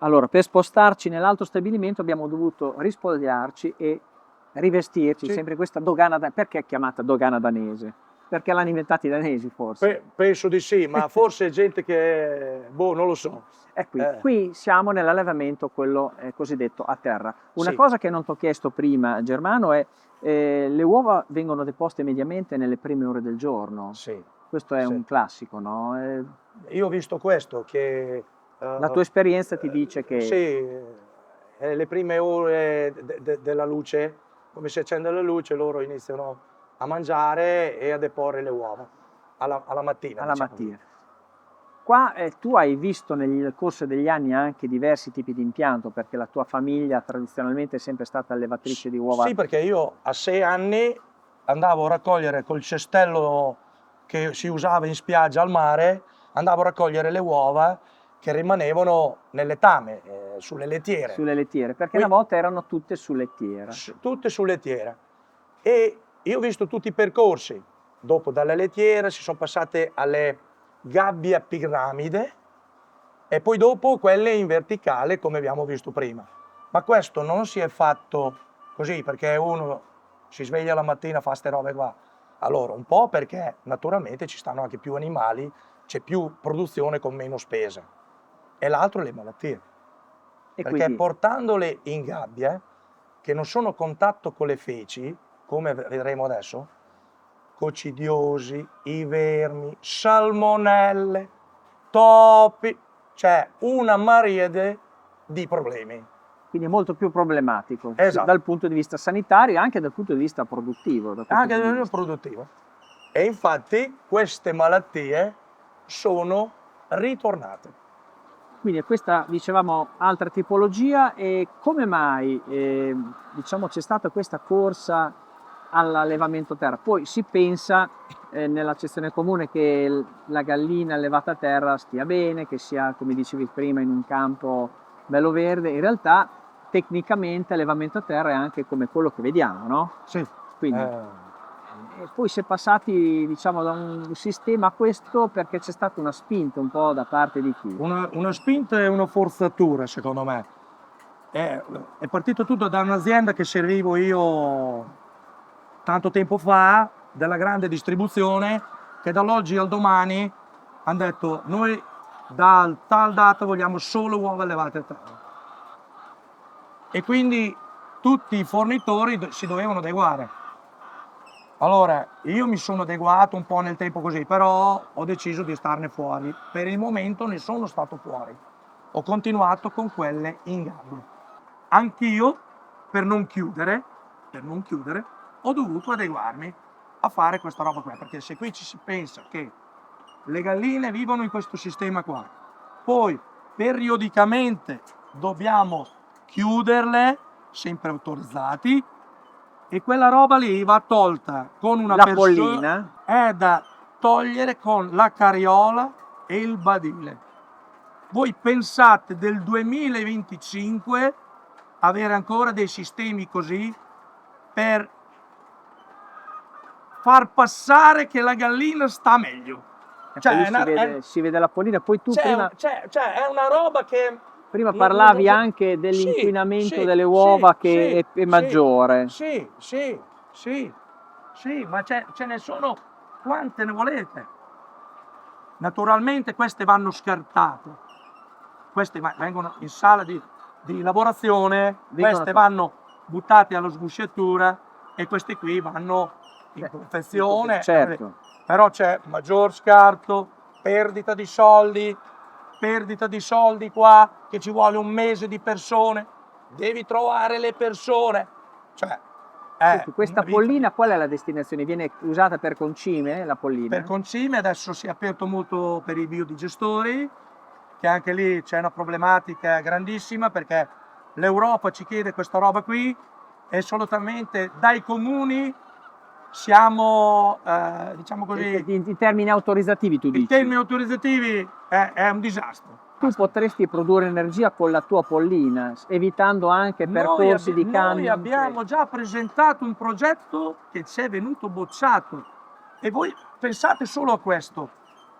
Allora, per spostarci nell'altro stabilimento abbiamo dovuto rispogliarci e rivestirci, Sì. sempre questa dogana, perché è chiamata dogana danese? Perché l'hanno inventati i danesi forse? Penso di sì, ma forse è gente che, boh, non lo so. È qui siamo nell'allevamento, quello cosiddetto a terra. Una Sì. cosa che non ti ho chiesto prima, Germano, è le uova vengono deposte mediamente nelle prime ore del giorno. Sì, Questo è sì. un classico, no? Io ho visto questo, che La tua esperienza ti dice che sì, le prime ore della luce, come si accende la luce, loro iniziano a mangiare e a deporre le uova alla mattina, alla diciamo mattina. così. Qua tu hai visto nel corso degli anni anche diversi tipi di impianto, perché la tua famiglia tradizionalmente è sempre stata allevatrice di uova. Sì, perché io a 6 anni andavo a raccogliere col cestello che si usava in spiaggia al mare, andavo a raccogliere le uova che rimanevano nel letame, sulle lettiere. Sulle lettiere, perché una Qui- volta erano tutte su lettiera. Tutte su lettiera. E io ho visto tutti i percorsi. Dopo dalle lettiere si sono passate alle gabbie a piramide e poi dopo quelle in verticale come abbiamo visto prima. Ma questo non si è fatto così perché uno si sveglia la mattina e fa ste robe qua. Allora, un po' perché naturalmente ci stanno anche più animali, c'è più produzione con meno spesa. E l'altro le malattie. E Perché quindi portandole in gabbie, che non sono a contatto con le feci, come vedremo adesso, coccidiosi, i vermi, salmonelle, topi, c'è una miriade di problemi. è molto più problematico Esatto, dal punto di vista sanitario e anche dal punto di vista produttivo. Da questo anche a punto di livello vista. produttivo. E infatti queste malattie sono ritornate. Quindi questa, dicevamo, altra tipologia. E come mai diciamo, c'è stata questa corsa all'allevamento a terra? Poi si pensa nell'accezione comune che la gallina allevata a terra stia bene, che sia, come dicevi prima, in un campo bello verde. In realtà tecnicamente allevamento a terra è anche come quello che vediamo, no? Sì. Quindi, e poi si è passati, diciamo, da un sistema a questo perché c'è stata una spinta un po' da parte di chi? Una spinta e una forzatura, secondo me. È partito tutto da un'azienda che servivo io tanto tempo fa, della grande distribuzione, che dall'oggi al domani hanno detto: noi dal tal data vogliamo solo uova allevate a terra. E quindi tutti i fornitori si dovevano adeguare. Allora, io mi sono adeguato un po' nel tempo così, però ho deciso di starne fuori. Per il momento ne sono stato fuori. Ho continuato con quelle in gabbia. Anch'io, per non chiudere, ho dovuto adeguarmi a fare questa roba qua, perché se qui ci si pensa che le galline vivono in questo sistema qua, poi periodicamente dobbiamo chiuderle, sempre autorizzati, e quella roba lì va tolta con una La persona, pollina? è da togliere con la carriola e il badile. Voi pensate del 2025 avere ancora dei sistemi così per far passare che la gallina sta meglio? E poi Cioè, lì è una, si vede la pollina. Poi tu prima, è una roba che prima non parlavi so. anche Sì, dell'inquinamento sì, delle sì, uova sì, che è sì, maggiore. sì, sì, sì, sì, ma ce ne sono quante ne volete. Naturalmente queste vanno scartate, queste vengono in sala di lavorazione, Dicono queste che vanno buttate alla sgusciatura e queste qui vanno in confezione. certo. Però c'è maggior scarto, perdita di soldi qua, che ci vuole un mese di persone, devi trovare le persone, cioè è Senti, una questa vita di... pollina qual è la destinazione? Viene usata per concime, la Per pollina? concime adesso si è aperto molto per i biodigestori, che anche lì c'è una problematica grandissima perché l'Europa ci chiede questa roba qui e solamente dai comuni siamo, diciamo così, In termini autorizzativi tu i dici? termini autorizzativi è un disastro. Tu potresti produrre energia con la tua pollina, evitando anche percorsi di Noi camion. abbiamo già presentato un progetto che ci è venuto bocciato e voi pensate solo a questo,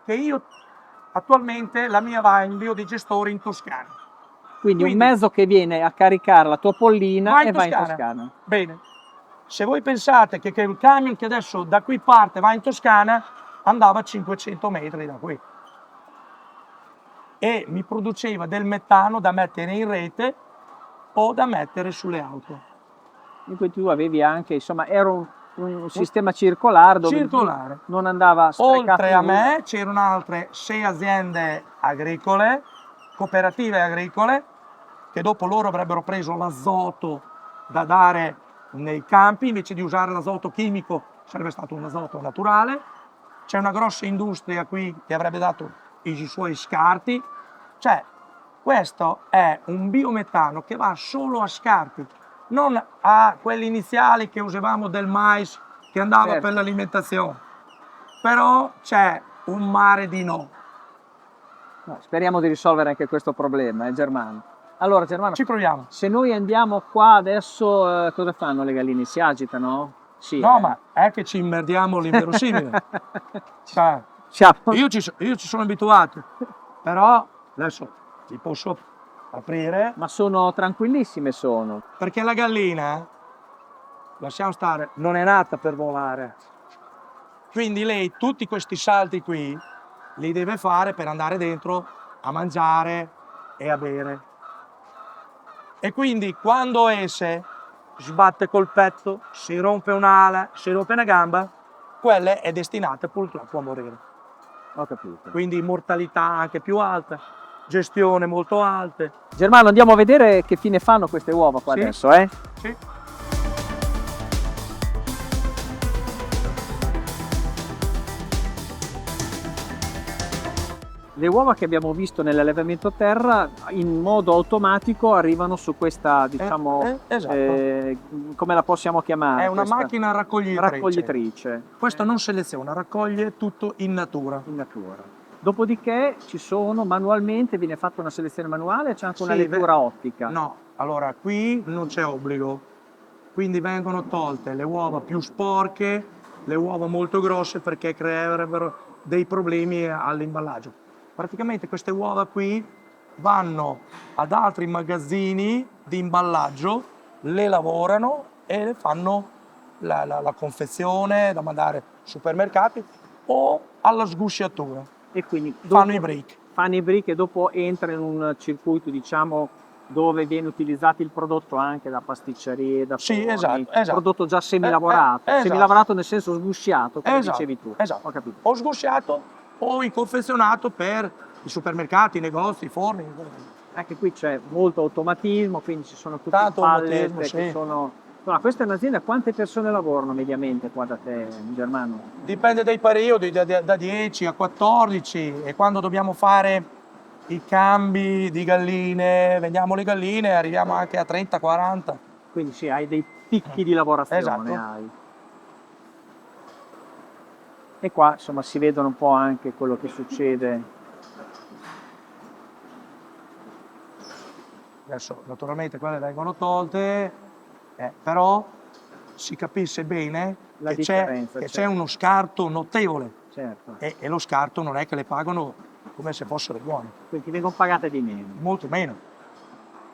che io attualmente la mia va in biodigestori in Toscana. Quindi un mezzo che viene a caricare la tua pollina va in e va in Toscana. Toscana. Bene. Se voi pensate che il camion che adesso da qui parte va in Toscana, andava a 500 metri da qui. E mi produceva del metano da mettere in rete o da mettere sulle auto. In cui tu avevi anche, insomma, era un sistema circolare dove Circolare. non andava sprecato Oltre a nulla. me c'erano altre 6 aziende agricole, cooperative agricole, che dopo loro avrebbero preso l'azoto da dare nei campi, invece di usare l'azoto chimico sarebbe stato un azoto naturale. C'è una grossa industria qui che avrebbe dato i suoi scarti. Cioè, questo è un biometano che va solo a scarti, non a quelli iniziali che usavamo del mais che andava Certo. per l'alimentazione. Però c'è un mare di no. No, speriamo di risolvere anche questo problema, Germano. Allora, Germano, Ci proviamo. se noi andiamo qua adesso, cosa fanno le galline? Si agitano? Sì. No, ma è che ci immerdiamo l'inverosimile. Cioè, Siamo- io ci sono abituato, però adesso ti posso aprire, Ma sono tranquillissime, sono. perché la gallina, lasciamo stare, non è nata per volare. Quindi lei tutti questi salti qui li deve fare per andare dentro a mangiare e a bere. E quindi quando esce, sbatte col petto, si rompe un'ala, si rompe una gamba, quella è destinata purtroppo a morire. Ho capito. Quindi mortalità anche più alta, gestione molto alte. Germano, andiamo a vedere che fine fanno queste uova qua Sì. adesso, eh? Sì. Le uova che abbiamo visto nell'allevamento a terra in modo automatico arrivano su questa, diciamo, esatto. come la possiamo chiamare? È una Questa macchina raccoglitrice. raccoglitrice Questo non seleziona, raccoglie tutto in natura. in natura. Dopodiché ci sono manualmente, viene fatta una selezione manuale, c'è anche una Sì, lettura ottica. No, allora qui non c'è obbligo, quindi vengono tolte le uova più sporche, le uova molto grosse perché creerebbero dei problemi all'imballaggio. Praticamente queste uova qui vanno ad altri magazzini di imballaggio, le lavorano e le fanno la confezione da mandare ai supermercati o alla sgusciatura. E quindi Fanno i brick. fanno i brick e dopo entra in un circuito, diciamo, dove viene utilizzato il prodotto anche da pasticcerie, da Sì, forni, esatto. prodotto già semilavorato, Esatto. semilavorato nel senso sgusciato, come Esatto, dicevi tu. esatto. Ho capito. O sgusciato o in confezionato per i supermercati, i negozi, i forni. Anche qui c'è molto automatismo, quindi ci sono tutte Tanto pallet automatismo, che sì. sono... Allora, questa è un'azienda, quante persone lavorano mediamente qua da te, Germano? Dipende dai periodi, da 10 a 14, e quando dobbiamo fare i cambi di galline, vendiamo le galline, arriviamo anche a 30-40. Quindi sì, hai dei picchi di lavorazione. Esatto. Hai. E qua insomma si vedono un po' anche quello che succede. Adesso naturalmente quelle vengono tolte, però si capisce bene La che differenza, c'è certo. uno scarto notevole, Certo. e lo scarto non è che le pagano come se fossero buone, Quindi vengono pagate di meno. molto meno.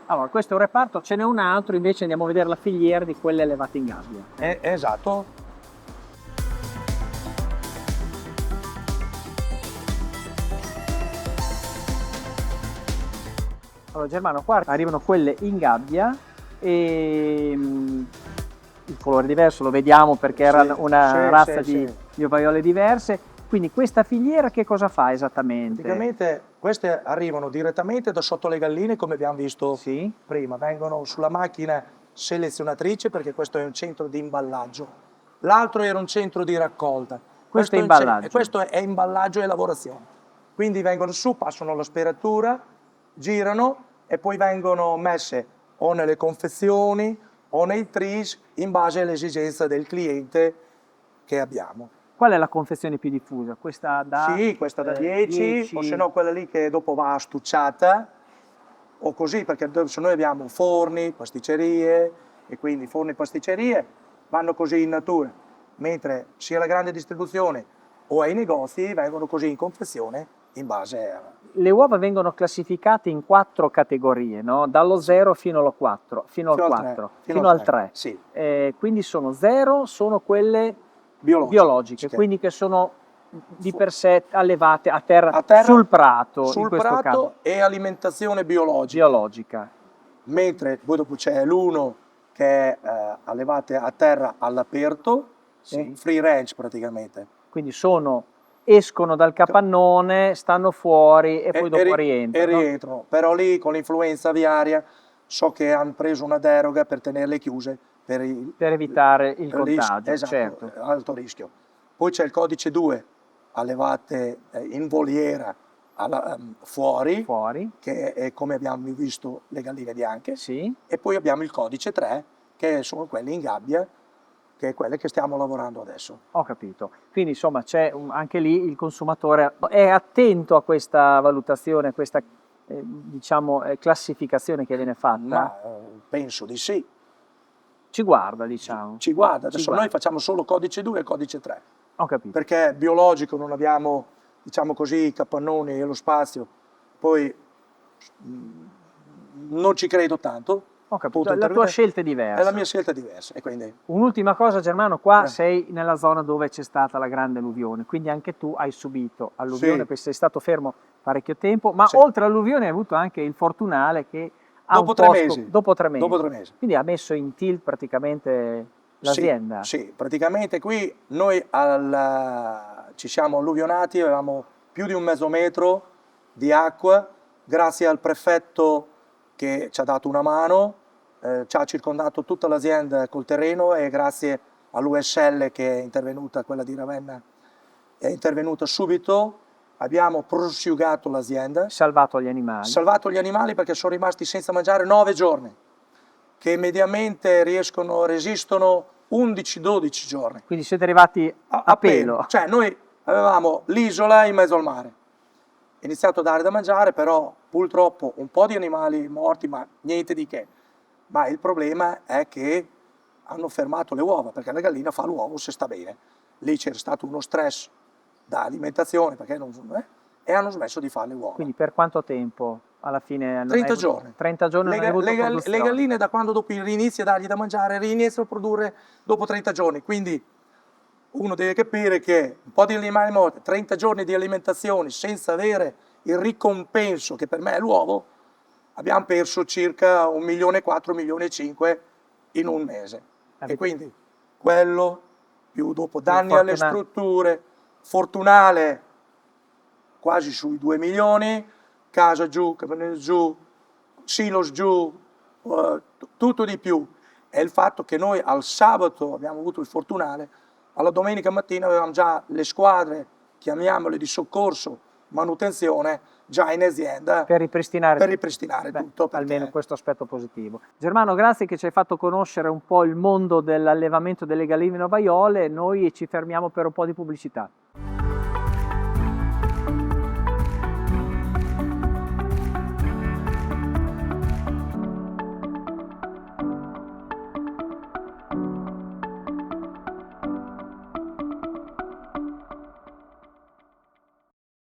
Allora, questo è un reparto, ce n'è un altro, invece andiamo a vedere la filiera di quelle allevate in gabbia. Esatto. Allora Germano, qua arrivano quelle in gabbia e il colore è diverso, lo vediamo perché era Sì, una sì, razza sì, di sì. ovaiole diverse. Quindi questa filiera che cosa fa esattamente? Praticamente queste arrivano direttamente da sotto le galline, come abbiamo visto Sì. prima, vengono sulla macchina selezionatrice, perché questo è un centro di imballaggio. L'altro era un centro di raccolta. Questo è un imballaggio. questo è imballaggio e lavorazione. Quindi vengono su, passano l'aspiratura, girano e poi vengono messe o nelle confezioni o nei tris in base alle esigenze del cliente che abbiamo. Qual è la confezione più diffusa? Questa da Sì, questa da 10, o se no quella lì che dopo va stucciata, o così, perché se noi abbiamo forni, pasticcerie, e quindi forni e pasticcerie vanno così in natura, mentre sia la grande distribuzione o ai negozi vengono così in confezione in base a... Le uova vengono classificate in 4 categorie, no? Dallo 0 fino al 4, fino al 4, fino al 3. Sì, Quindi sono 0, sono quelle biologiche. biologiche, quindi che sono di per sé allevate a terra sul prato, in sul questo prato caso, e alimentazione biologica. biologica. Mentre poi dopo c'è l'uno che è allevate a terra all'aperto, Sì. free range praticamente. Quindi escono dal capannone, stanno fuori e poi dopo rientrano. E rientrano, però lì con l'influenza aviaria so che hanno preso una deroga per tenerle chiuse per evitare il contagio, esatto, certo. alto rischio. Poi c'è il codice 2, allevate in voliera fuori, che è come abbiamo visto le galline bianche, sì. E poi abbiamo il codice 3, che sono quelle in gabbia, che è quelle che stiamo lavorando adesso. Ho capito. Quindi insomma c'è anche lì il consumatore è attento a questa valutazione, a questa diciamo classificazione che viene fatta? Ma penso di sì. Ci guarda, diciamo. Ci guarda, adesso noi facciamo solo codice 2 e codice 3. Ho capito. Perché biologico non abbiamo, diciamo così, i capannoni e lo spazio, poi non ci credo tanto. Ho capito, la tua scelta è diversa. È la mia scelta diversa. E quindi... Un'ultima cosa, Germano, qua sei nella zona dove c'è stata la grande alluvione, quindi anche tu hai subito alluvione, perché sei stato fermo parecchio tempo, ma oltre all'alluvione hai avuto anche il fortunale che dopo 3 mesi. Dopo 3 mesi. Quindi ha messo in tilt praticamente l'azienda. Sì, praticamente qui noi ci siamo alluvionati, avevamo più di 1 metro di acqua, grazie al prefetto che ci ha dato una mano, ci ha circondato tutta l'azienda col terreno e grazie all'USL che è intervenuta, quella di Ravenna, è intervenuta subito, abbiamo prosciugato l'azienda. Salvato gli animali. Salvato gli animali perché sono rimasti senza mangiare 9 giorni, che mediamente resistono 11-12 giorni. Quindi siete arrivati a pelo. Cioè noi avevamo l'isola in mezzo al mare, iniziato a dare da mangiare, però purtroppo un po' di animali morti, ma niente di che. Ma il problema è che hanno fermato le uova, perché la gallina fa l'uovo se sta bene. Lì c'era stato uno stress da alimentazione, perché e hanno smesso di fare le uova. Quindi per quanto tempo alla fine? 30 giorni. 30 giorni le galline da quando dopo inizi a dargli da mangiare riniziano a produrre dopo 30 giorni, quindi uno deve capire che un po' di animali morti, 30 giorni di alimentazione senza avere il ricompenso che per me è l'uovo, abbiamo perso circa 1,4 milioni, 1,5 milioni in un mese. E quindi quello, più dopo danni alle strutture, fortunale quasi sui 2 milioni, casa giù, capannelli giù, silos giù, tutto di più. E il fatto che noi al sabato abbiamo avuto il fortunale, alla domenica mattina avevamo già le squadre, chiamiamole di soccorso, manutenzione, già in azienda per ripristinare tutto. Perché... Almeno questo aspetto positivo. Germano, grazie che ci hai fatto conoscere un po' il mondo dell'allevamento delle galline novaiole. Noi ci fermiamo per un po' di pubblicità.